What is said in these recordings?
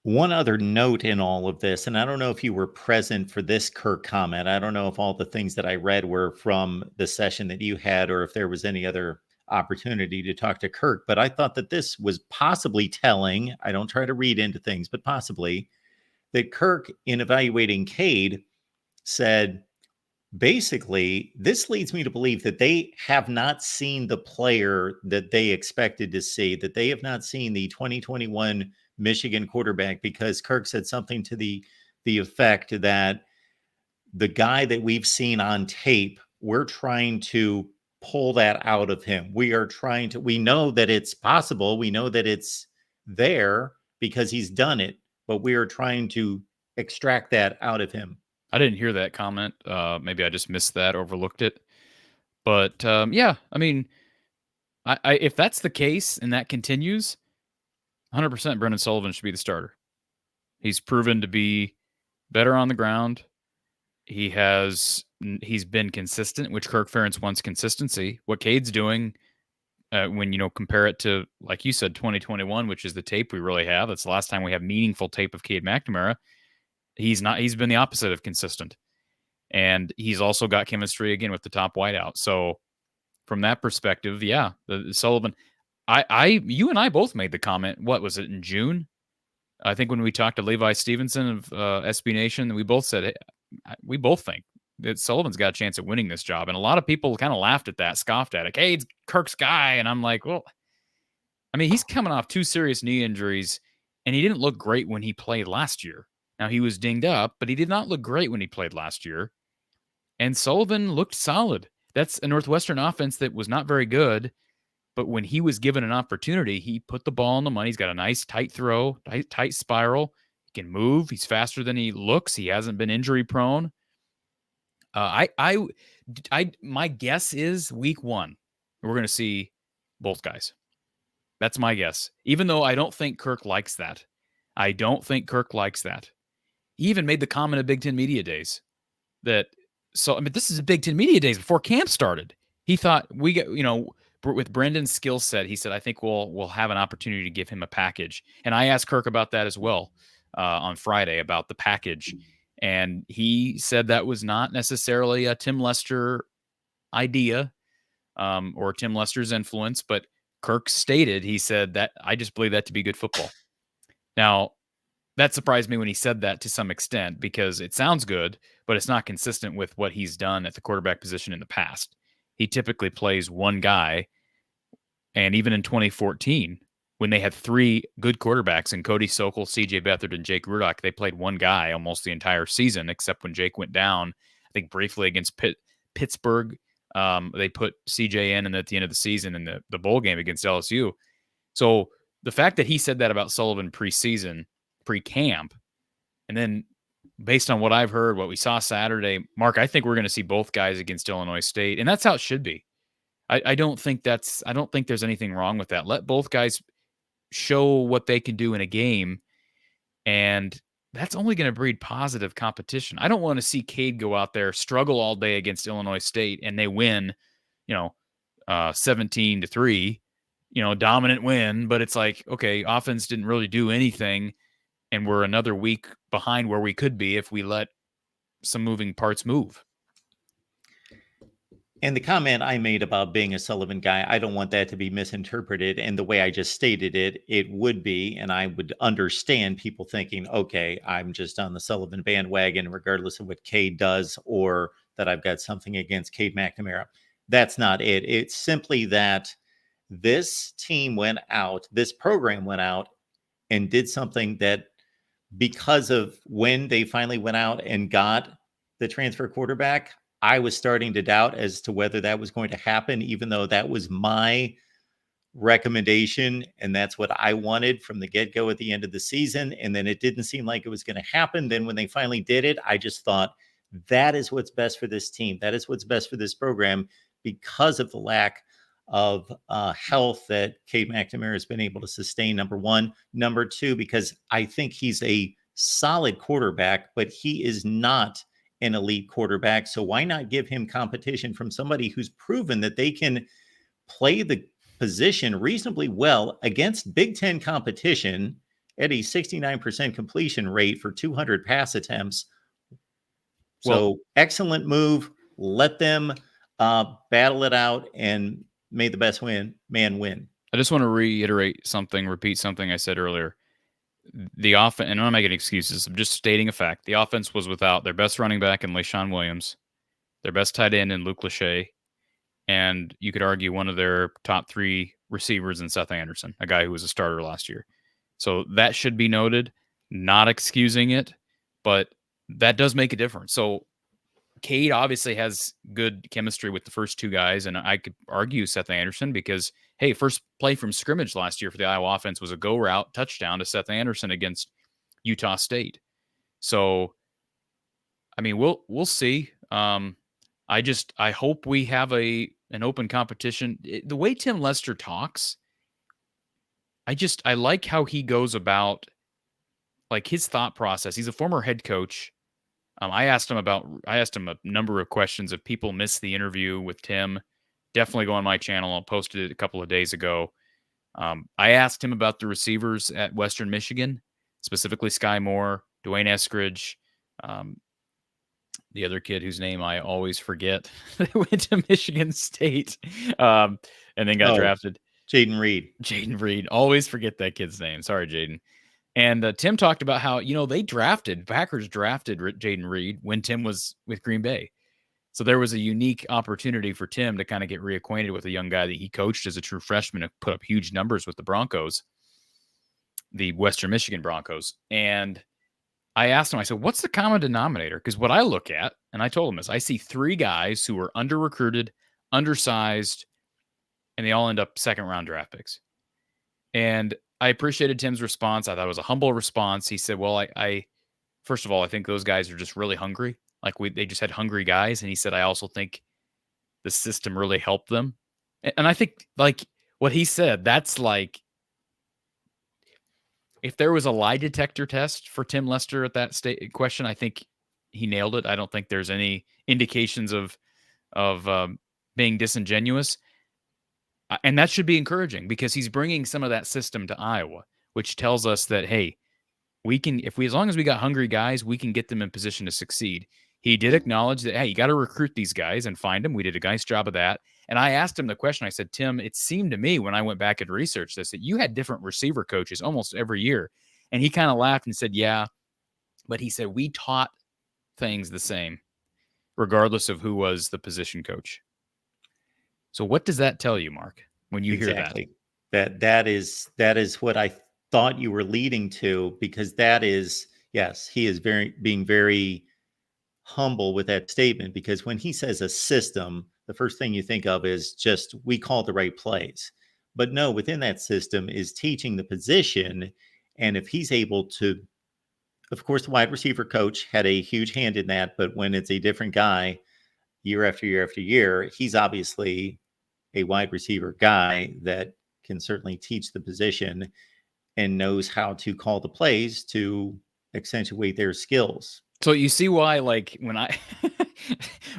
One other note in all of this, and I don't know if you were present for this Kirk comment. I don't know if all the things that I read were from the session that you had or if there was any other opportunity to talk to Kirk, but I thought that this was possibly telling. I don't try to read into things, but possibly that Kirk, in evaluating Cade, said, basically, this leads me to believe that they have not seen the player that they expected to see, that they have not seen the 2021 Michigan quarterback, because Kirk said something to the effect that the guy that we've seen on tape, we're trying to pull that out of him. We know that it's possible. We know that it's there because he's done it, but we are trying to extract that out of him. I didn't hear that comment. Maybe I just missed that, overlooked it. But yeah, I mean, if that's the case and that continues, 100% Brendan Sullivan should be the starter. He's proven to be better on the ground. He's been consistent, which Kirk Ferentz wants consistency. What Cade's doing, when compare it to, like you said, 2021, which is the tape we really have. That's the last time we have meaningful tape of Cade McNamara. He's not. He's been the opposite of consistent, and he's also got chemistry again with the top wideout. So from that perspective, yeah, the Sullivan. You and I both made the comment. What was it in June? I think when we talked to Levi Stevenson of SB Nation, we both said, hey, we both think that Sullivan's got a chance at winning this job. And a lot of people kind of laughed at that, scoffed at it. Hey, it's Kirk's guy. And I'm like, well, I mean, he's coming off 2 serious knee injuries, and he didn't look great when he played last year. Now, he was dinged up, but he did not look great when he played last year. And Sullivan looked solid. That's a Northwestern offense that was not very good, but when he was given an opportunity, he put the ball on the money. He's got a nice tight throw, tight spiral. He can move. He's faster than he looks. He hasn't been injury prone. My guess is week 1, we're going to see both guys. That's my guess. Even though I don't think Kirk likes that. I don't think Kirk likes that. He even made the comment at Big Ten Media Days that, so, I mean, this is Big Ten Media Days before camp started. He thought with Brendan's skill set, he said, I think we'll have an opportunity to give him a package. And I asked Kirk about that as well on Friday, about the package. And he said that was not necessarily a Tim Lester idea or Tim Lester's influence, but Kirk stated, he said that I just believe that to be good football. Now, that surprised me when he said that to some extent, because it sounds good, but it's not consistent with what he's done at the quarterback position in the past. He typically plays one guy. And even in 2014, when they had 3 good quarterbacks in Cody Sokol, CJ Beathard, and Jake Rudock, they played one guy almost the entire season, except when Jake went down, I think briefly against Pittsburgh. They put CJ in, and at the end of the season in the bowl game against LSU. So the fact that he said that about Sullivan preseason, pre-camp, and then based on what I've heard, what we saw Saturday, Mark, I think we're going to see both guys against Illinois State, and that's how it should be. I don't think there's anything wrong with that. Let both guys show what they can do in a game, and that's only going to breed positive competition. I don't want to see Cade go out there, struggle all day against Illinois State, and they win, 17-3, dominant win. But it's like, okay, offense didn't really do anything, and we're another week behind where we could be if we let some moving parts move. And the comment I made about being a Sullivan guy, I don't want that to be misinterpreted. And the way I just stated it, it would be, and I would understand people thinking, okay, I'm just on the Sullivan bandwagon, regardless of what Cade does, or that I've got something against Cade McNamara. That's not it. It's simply that this team went out, this program went out and did something that, because of when they finally went out and got the transfer quarterback, I was starting to doubt as to whether that was going to happen, even though that was my recommendation and that's what I wanted from the get-go at the end of the season. And then it didn't seem like it was going to happen. Then when they finally did it, I just thought that is what's best for this team. That is what's best for this program, because of the lack of health that Cade McNamara has been able to sustain, number one. Number two, because I think he's a solid quarterback, but he is not an elite quarterback. So why not give him competition from somebody who's proven that they can play the position reasonably well against Big Ten competition at a 69% completion rate for 200 pass attempts. Well, So excellent move. Let them battle it out, and may the best man win. I just want to repeat something I said earlier. The offense, and I'm not making excuses, I'm just stating a fact. The offense was without their best running back in LaShawn Williams, their best tight end in Luke Lachey, and you could argue one of their top 3 receivers in Seth Anderson, a guy who was a starter last year. So that should be noted, not excusing it, but that does make a difference. So Cade obviously has good chemistry with the first 2 guys, and I could argue Seth Anderson because, hey, first play from scrimmage last year for the Iowa offense was a go route touchdown to Seth Anderson against Utah State. So, I mean, we'll see. I hope we have an open competition. The way Tim Lester talks, I like how he goes about, like, his thought process. He's a former head coach. I asked him a number of questions. If people missed the interview with Tim, definitely go on my channel. I posted it a couple of days ago. I asked him about the receivers at Western Michigan, specifically Sky Moore, Dwayne Eskridge, the other kid whose name I always forget that went to Michigan State, and then got drafted. Jaden Reed. Jaden Reed. Always forget that kid's name. Sorry, Jaden. And Tim talked about how, Packers drafted Jaden Reed when Tim was with Green Bay. So there was a unique opportunity for Tim to kind of get reacquainted with a young guy that he coached as a true freshman and put up huge numbers with the Broncos, the Western Michigan Broncos. And I asked him, I said, what's the common denominator? Because what I look at, and I told him this, I see 3 guys who are under-recruited, undersized, and they all end up second-round draft picks. And I appreciated Tim's response. I thought it was a humble response. He said, well, I first of all, I think those guys are just really hungry. Like they just had hungry guys. And he said, I also think the system really helped them. And I think, like what he said, that's like, if there was a lie detector test for Tim Lester at that question, I think he nailed it. I don't think there's any indications of being disingenuous. And that should be encouraging because he's bringing some of that system to Iowa, which tells us that, hey, as long as we got hungry guys, we can get them in position to succeed. He did acknowledge that, hey, you got to recruit these guys and find them. We did a nice job of that. And I asked him the question. I said, Tim, it seemed to me when I went back and researched this that you had different receiver coaches almost every year. And he kind of laughed and said, yeah. But he said, we taught things the same, regardless of who was the position coach. So what does that tell you, Mark, when you hear that? That is what I thought you were leading to, because that is, yes, he is being very humble with that statement, because when he says a system, the first thing you think of is just we call the right plays. But no, within that system is teaching the position. And if he's able to, of course, the wide receiver coach had a huge hand in that, but when it's a different guy year after year after year, he's obviously a wide receiver guy that can certainly teach the position and knows how to call the plays to accentuate their skills. So you see why, like, when I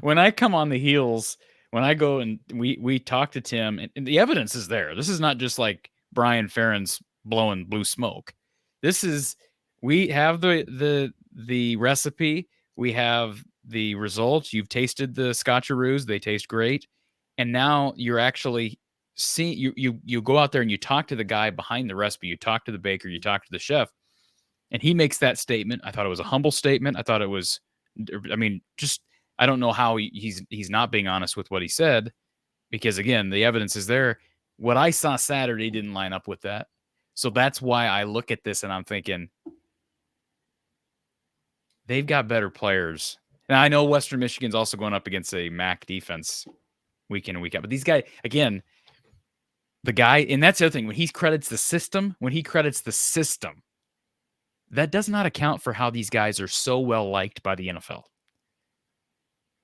when I come on the heels, when I go and we talk to Tim, and the evidence is there. This is not just like Brian Ferentz blowing blue smoke. This is, we have the recipe, we have the results. You've tasted the Scotcheroos; they taste great. And now you're actually seeing, you go out there and you talk to the guy behind the recipe. You talk to the baker, you talk to the chef, and he makes that statement. I thought it was a humble statement. I thought it was, I mean, just, I don't know how he's not being honest with what he said, because again, the evidence is there. What I saw Saturday didn't line up with that. So that's why I look at this and I'm thinking, they've got better players. Now I know Western Michigan's also going up against a MAC defense week in and week out, but these guys, again, the guy, and that's the other thing, when he credits the system, that does not account for how these guys are so well liked by the NFL.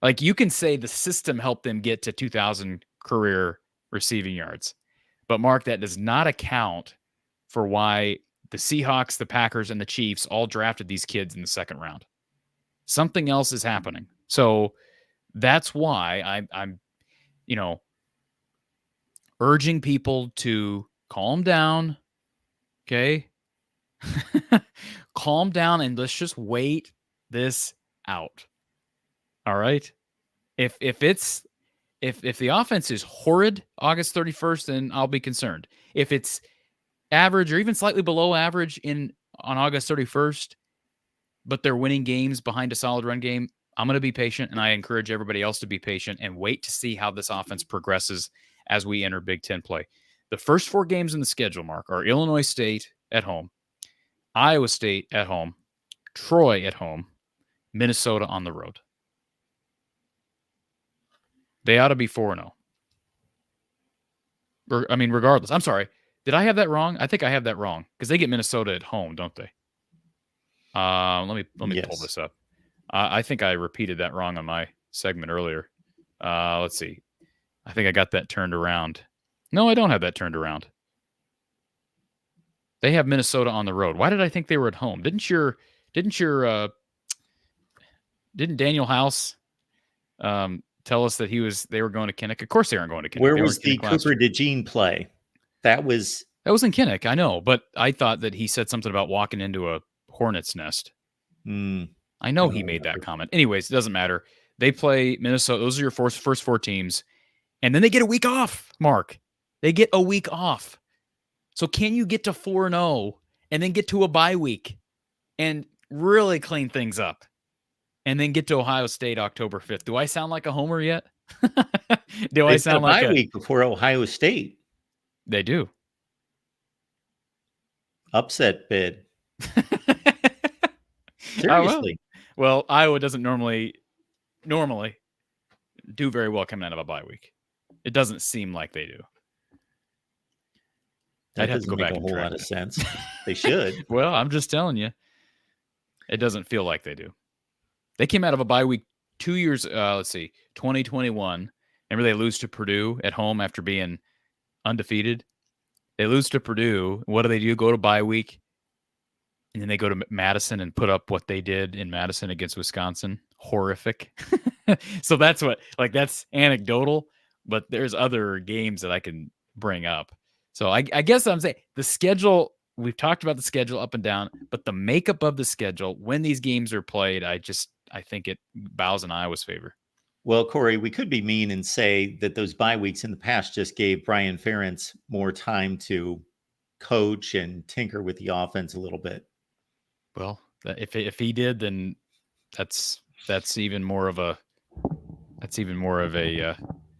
Like, you can say the system helped them get to 2,000 career receiving yards, but Mark, that does not account for why the Seahawks, the Packers, and the Chiefs all drafted these kids in the second round. Something else is happening. So that's why I'm urging people to calm down. Okay. Calm down and let's just wait this out. All right. If the offense is horrid August 31st, then I'll be concerned. If it's average or even slightly below average on August 31st, but they're winning games behind a solid run game, I'm going to be patient, and I encourage everybody else to be patient and wait to see how this offense progresses as we enter Big Ten play. The first 4 games in the schedule, Mark, are Illinois State at home, Iowa State at home, Troy at home, Minnesota on the road. They ought to be 4-0. Regardless. I'm sorry. Did I have that wrong? I think I have that wrong because they get Minnesota at home, don't they? Let me pull this up. I think I repeated that wrong on my segment earlier. Let's see. I think I got that turned around. No, I don't have that turned around. They have Minnesota on the road. Why did I think they were at home? Didn't Daniel House tell us that they were going to Kinnick? Of course they aren't going to Kinnick. Where was the Cooper DeJean play? That was in Kinnick, I know, but I thought that he said something about walking into a hornet's nest. I know he made that comment. Anyways, it doesn't matter. They play Minnesota. Those are your first 4 teams. And then they get a week off, Mark. They get a week off. So can you get to 4-0 and then get to a bye week and really clean things up and then get to Ohio State October 5th? Do I sound like a homer yet? Do I sound like a bye week before Ohio State? They do. Upset bid. Seriously. Well, Iowa doesn't normally do very well coming out of a bye week. It doesn't seem like they do. That doesn't make a whole lot of sense. They should. Well, I'm just telling you. It doesn't feel like they do. They came out of a bye week 2 years, 2021. Remember they lose to Purdue at home after being undefeated? They lose to Purdue. What do? Go to bye week. And then they go to Madison and put up what they did in Madison against Wisconsin. Horrific. So that's that's anecdotal, but there's other games that I can bring up. So I guess I'm saying the schedule, we've talked about the schedule up and down, but the makeup of the schedule, when these games are played, I think it bows in Iowa's favor. Well, Corey, we could be mean and say that those bye weeks in the past just gave Brian Ferentz more time to coach and tinker with the offense a little bit. Well, if he did, then that's even more of a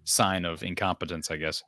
sign of incompetence, I guess.